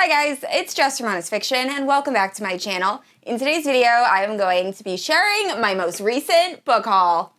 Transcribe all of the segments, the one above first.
Hi guys, it's Jess from Honest Fiction and welcome back to my channel. In today's video, I am going to be sharing my most recent book haul.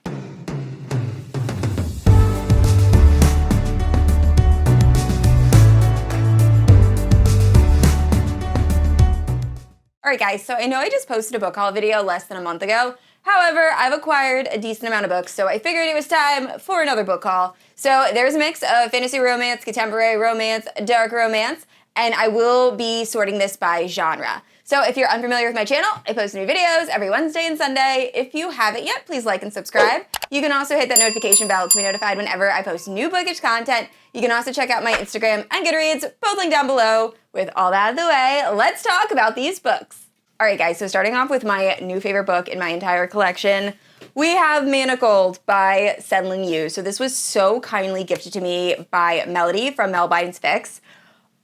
Alright guys, so I know I just posted a book haul video less than a month ago. However, I've acquired a decent amount of books, so I figured it was time for another book haul. So there's a mix of fantasy romance, contemporary romance, dark romance, and I will be sorting this by genre. So if you're unfamiliar with my channel, I post new videos every Wednesday and Sunday. If you haven't yet, please like and subscribe. You can also hit that notification bell to be notified whenever I post new bookish content. You can also check out my Instagram and Goodreads, both linked down below. With all that out of the way, let's talk about these books. All right, guys, so starting off with my new favorite book in my entire collection, we have Manacled by SenLinYu. So this was so kindly gifted to me by Melody from Mel Biden's Fix.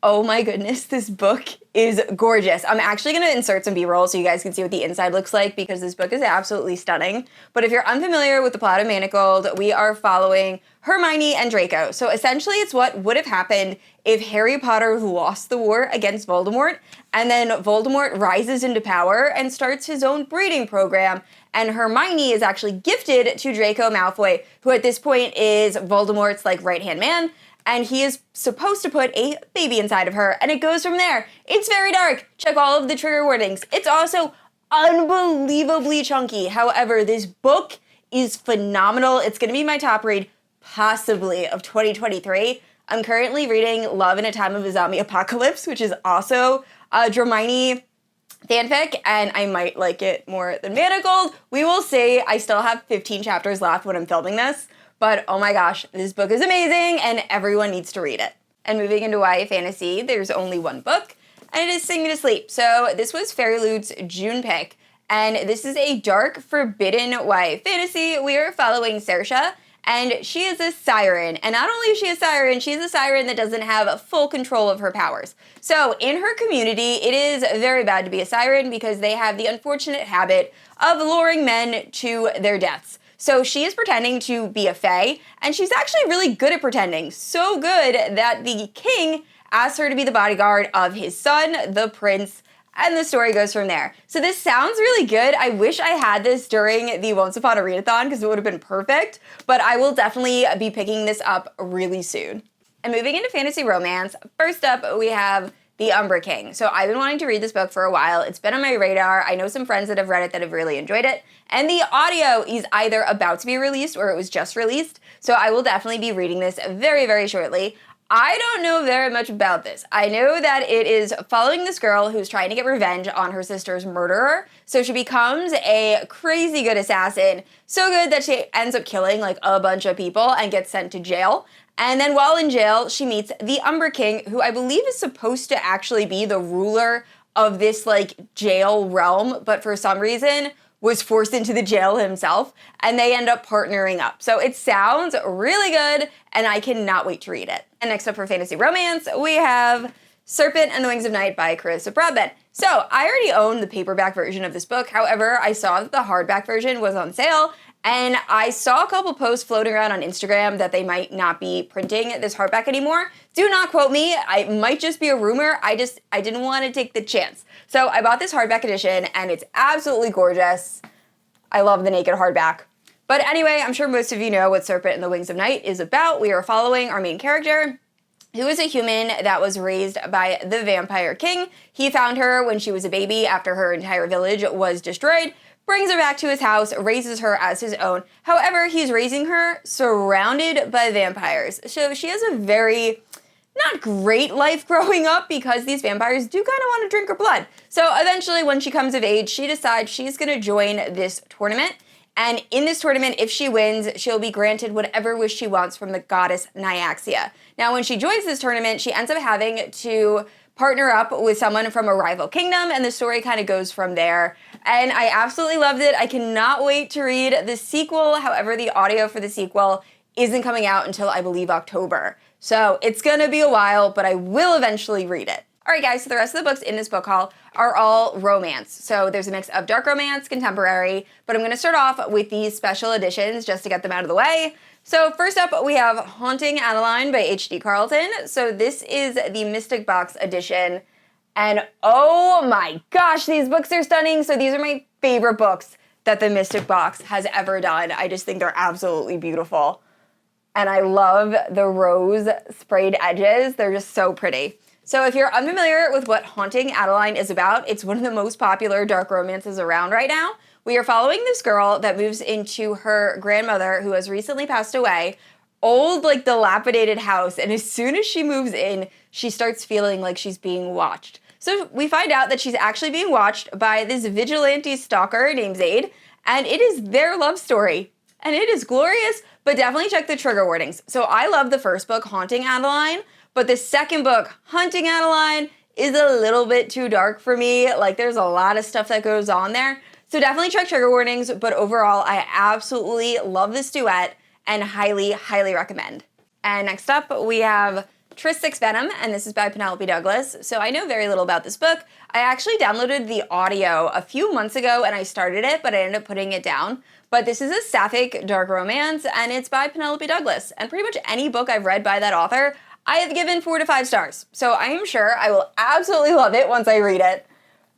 Oh my goodness, this book is gorgeous. I'm actually going to insert some B-roll so you guys can see what the inside looks like because this book is absolutely stunning. But if you're unfamiliar with the plot of Manacled, we are following Hermione and Draco. So essentially it's what would have happened if Harry Potter lost the war against Voldemort and then Voldemort rises into power and starts his own breeding program. And Hermione is actually gifted to Draco Malfoy, who at this point is Voldemort's right-hand man. And he is supposed to put a baby inside of her, and it goes from there. It's very dark. Check all of the trigger warnings. It's also unbelievably chunky. However, this book is phenomenal. It's going to be my top read, possibly, of 2023. I'm currently reading Love in a Time of a Zombie Apocalypse, which is also a Dramini fanfic, and I might like it more than Manacled. We will see. I still have 15 chapters left when I'm filming this. But oh my gosh, this book is amazing and everyone needs to read it. And moving into YA fantasy, there's only one book, and it is Sing Me to Sleep. So this was FairyLoot's June pick, and this is a dark, forbidden YA fantasy. We are following Saoirse, and she is a siren. And not only is she a siren, she's a siren that doesn't have full control of her powers. So in her community, it is very bad to be a siren because they have the unfortunate habit of luring men to their deaths. So she is pretending to be a fae, and she's actually really good at pretending. So good that the king asks her to be the bodyguard of his son, the prince, and the story goes from there. So this sounds really good. I wish I had this during the Once Upon a Readathon because it would have been perfect, but I will definitely be picking this up really soon. And moving into fantasy romance, first up we have The Umber King. So I've been wanting to read this book for a while. It's been on my radar. I know some friends that have read it that have really enjoyed it. And the audio is either about to be released or it was just released. So I will definitely be reading this very, very shortly. I don't know very much about this. I know that it is following this girl who's trying to get revenge on her sister's murderer. So she becomes a crazy good assassin. So good that she ends up killing a bunch of people and gets sent to jail. And then while in jail, she meets the Umber King, who I believe is supposed to actually be the ruler of this jail realm, but for some reason was forced into the jail himself, and they end up partnering up. So it sounds really good, and I cannot wait to read it. And next up for fantasy romance, we have Serpent and the Wings of Night by Carissa Broadbent. So I already own the paperback version of this book. However, I saw that the hardback version was on sale, and I saw a couple posts floating around on Instagram that they might not be printing this hardback anymore. Do not quote me. It might just be a rumor. I didn't want to take the chance. So I bought this hardback edition, and it's absolutely gorgeous. I love the naked hardback. But anyway, I'm sure most of you know what Serpent and the Wings of Night is about. We are following our main character, who is a human that was raised by the Vampire King. He found her when she was a baby after her entire village was destroyed, brings her back to his house, raises her as his own. However, he's raising her surrounded by vampires. So she has a very not great life growing up because these vampires do kind of want to drink her blood. So eventually when she comes of age, she decides she's going to join this tournament. And in this tournament, if she wins, she'll be granted whatever wish she wants from the goddess Nyaxia. Now, when she joins this tournament, she ends up having to partner up with someone from a rival kingdom, and the story kind of goes from there. And I absolutely loved it. I cannot wait to read the sequel. However, the audio for the sequel isn't coming out until, I believe, October. So it's gonna be a while, but I will eventually read it. All right, guys, so the rest of the books in this book haul are all romance. So there's a mix of dark romance, contemporary, but I'm gonna start off with these special editions just to get them out of the way. So first up, we have Haunting Adeline by H.D. Carlton. So this is the Mystic Box edition. And oh my gosh, these books are stunning. So these are my favorite books that the Mystic Box has ever done. I just think they're absolutely beautiful. And I love the rose sprayed edges. They're just so pretty. So if you're unfamiliar with what Haunting Adeline is about, it's one of the most popular dark romances around right now. We are following this girl that moves into her grandmother, who has recently passed away, old, like, dilapidated house, and as soon as she moves in, she starts feeling like she's being watched. So we find out that she's actually being watched by this vigilante stalker named Zaid, and it is their love story. And it is glorious, but definitely check the trigger warnings. So I love the first book, Haunting Adeline, but the second book, Hunting Adeline, is a little bit too dark for me. Like, there's a lot of stuff that goes on there. So definitely check trigger warnings, but overall, I absolutely love this duet and highly, highly recommend. And next up, we have Tryst Venom, and this is by Penelope Douglas. So I know very little about this book. I actually downloaded the audio a few months ago, and I started it, but I ended up putting it down. But this is a sapphic dark romance, and it's by Penelope Douglas. And pretty much any book I've read by that author, I have given 4 to 5 stars. So I am sure I will absolutely love it once I read it.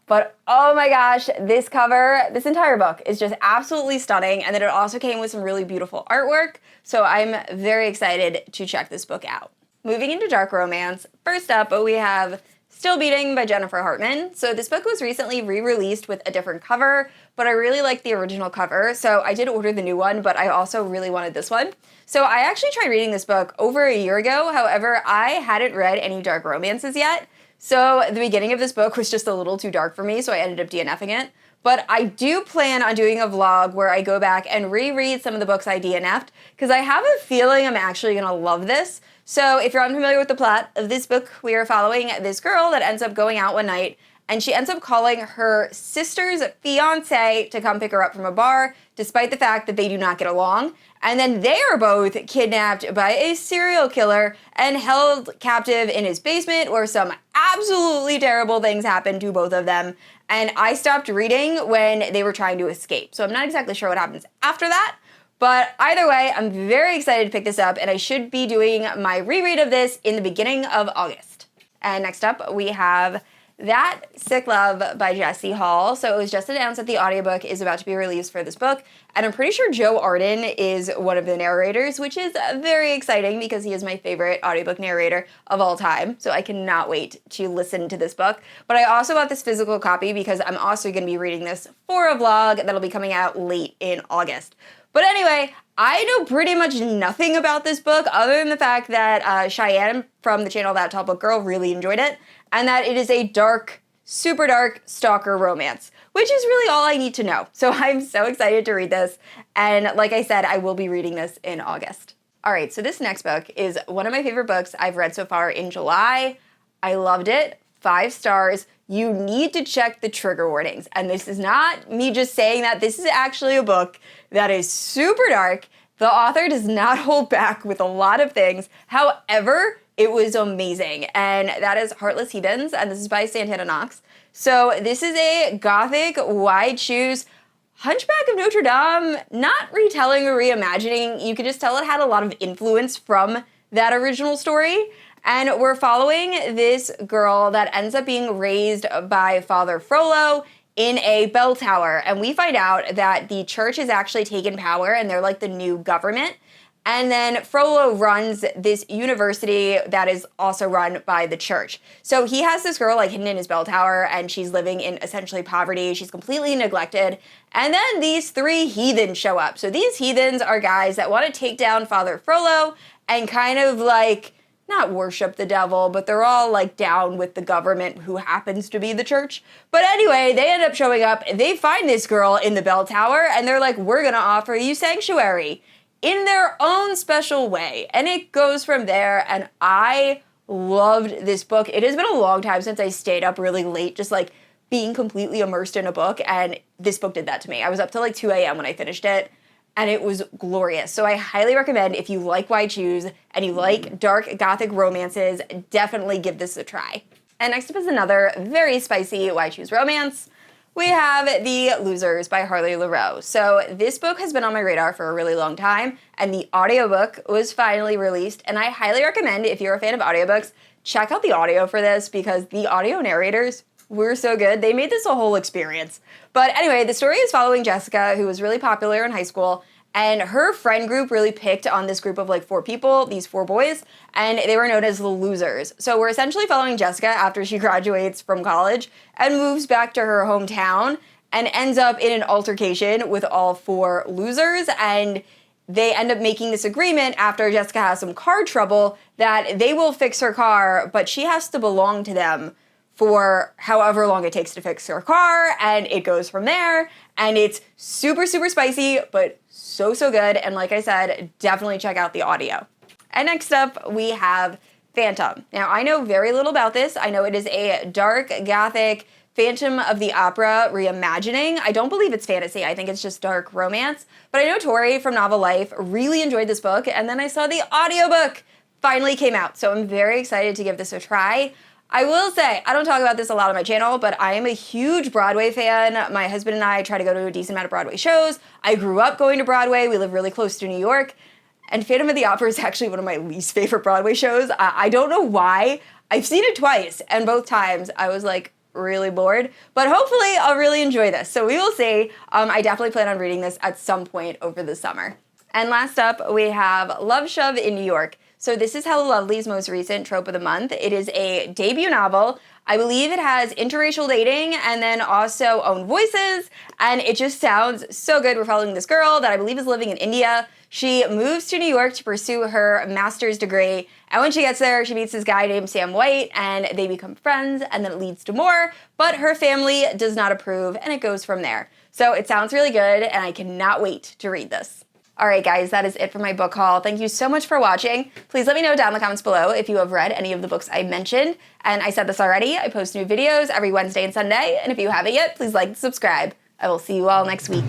But oh my gosh, this cover, this entire book is just absolutely stunning, and then it also came with some really beautiful artwork, so I'm very excited to check this book out. Moving into dark romance, first up we have Still Beating by Jennifer Hartmann. So this book was recently re-released with a different cover, but I really liked the original cover, so I did order the new one, but I also really wanted this one. So I actually tried reading this book over a year ago, however, I hadn't read any dark romances yet. So the beginning of this book was just a little too dark for me, so I ended up DNFing it. But I do plan on doing a vlog where I go back and reread some of the books I DNF'd, because I have a feeling I'm actually going to love this. So if you're unfamiliar with the plot of this book, we are following this girl that ends up going out one night, and she ends up calling her sister's fiancé to come pick her up from a bar, despite the fact that they do not get along. And then they are both kidnapped by a serial killer and held captive in his basement, where some absolutely terrible things happen to both of them. And I stopped reading when they were trying to escape. So I'm not exactly sure what happens after that. But either way, I'm very excited to pick this up, and I should be doing my reread of this in the beginning of August. And next up, we have That Sick Love by Jessie Hall. So it was just announced that the audiobook is about to be released for this book, and I'm pretty sure Joe Arden is one of the narrators, which is very exciting because he is my favorite audiobook narrator of all time, so I cannot wait to listen to this book. But I also bought this physical copy because I'm also going to be reading this for a vlog that'll be coming out late in August. But anyway, I know pretty much nothing about this book other than the fact that Cheyenne from the channel That Tall Book Girl really enjoyed it, and that it is a dark, super dark stalker romance, which is really all I need to know. So I'm so excited to read this, and like I said, I will be reading this in August. All right, so this next book is one of my favorite books I've read so far in July. I loved it, 5 stars. You need to check the trigger warnings, and this is not me just saying that. This is actually a book that is super dark. The author does not hold back with a lot of things. However, it was amazing, and that is Heartless, Heathens, and this is by Santana. So this is a Gothic, wide shoes, Hunchback of Notre Dame, not retelling or reimagining. You could just tell it had a lot of influence from that original story. And we're following this girl that ends up being raised by Father Frollo in a bell tower. And we find out that the church has actually taken power, and they're like the new government. And then Frollo runs this university that is also run by the church. So he has this girl like hidden in his bell tower, and she's living in essentially poverty. She's completely neglected. And then these 3 heathens show up. So these heathens are guys that want to take down Father Frollo and kind of like, not worship the devil, but they're all like down with the government, who happens to be the church. But anyway, they end up showing up, they find this girl in the bell tower, and they're like, we're gonna offer you sanctuary in their own special way. And it goes from there, and I loved this book. It has been a long time since I stayed up really late, just like being completely immersed in a book, and this book did that to me. I was up till like 2 a.m. when I finished it, and it was glorious. So I highly recommend, if you like wide shoes and you like dark Gothic romances, definitely give this a try. And next up is another very spicy wide shoes romance. We have The Losers by Harley LaRoe. So this book has been on my radar for a really long time, and the audiobook was finally released, and I highly recommend, if you're a fan of audiobooks, check out the audio for this because the audio narrators were so good. They made this a whole experience. But anyway, the story is following Jessica, who was really popular in high school, and her friend group really picked on this group of like 4 people, these 4 boys, and they were known as the losers. So we're essentially following Jessica after she graduates from college and moves back to her hometown and ends up in an altercation with all 4 losers, and they end up making this agreement after Jessica has some car trouble that they will fix her car, but she has to belong to them for however long it takes to fix her car, and it goes from there, and it's super, super spicy, but so, so good, and like I said, definitely check out the audio. And next up, we have Phantom. Now, I know very little about this. I know it is a dark, Gothic, Phantom of the Opera reimagining. I don't believe it's fantasy. I think it's just dark romance. But I know Tori from Novel Life really enjoyed this book, and then I saw the audiobook finally came out, so I'm very excited to give this a try. I will say, I don't talk about this a lot on my channel, but I am a huge Broadway fan. My husband and I try to go to a decent amount of Broadway shows. I grew up going to Broadway. We live really close to New York. And Phantom of the Opera is actually one of my least favorite Broadway shows. I don't know why. I've seen it twice, and both times I was like really bored. But hopefully I'll really enjoy this. So we will see. I definitely plan on reading this at some point over the summer. And last up, we have Love Shove in New York. So this is Hello Lovely's most recent trope of the month. It is a debut novel. I believe it has interracial dating and then also own voices, and it just sounds so good. We're following this girl that I believe is living in India. She moves to New York to pursue her master's degree, and when she gets there, she meets this guy named Sam White, and they become friends, and then it leads to more, but her family does not approve, and it goes from there. So it sounds really good, and I cannot wait to read this. All right, guys, that is it for my book haul. Thank you so much for watching. Please let me know down in the comments below if you have read any of the books I mentioned. And I said this already, I post new videos every Wednesday and Sunday. And if you haven't yet, please like and subscribe. I will see you all next week.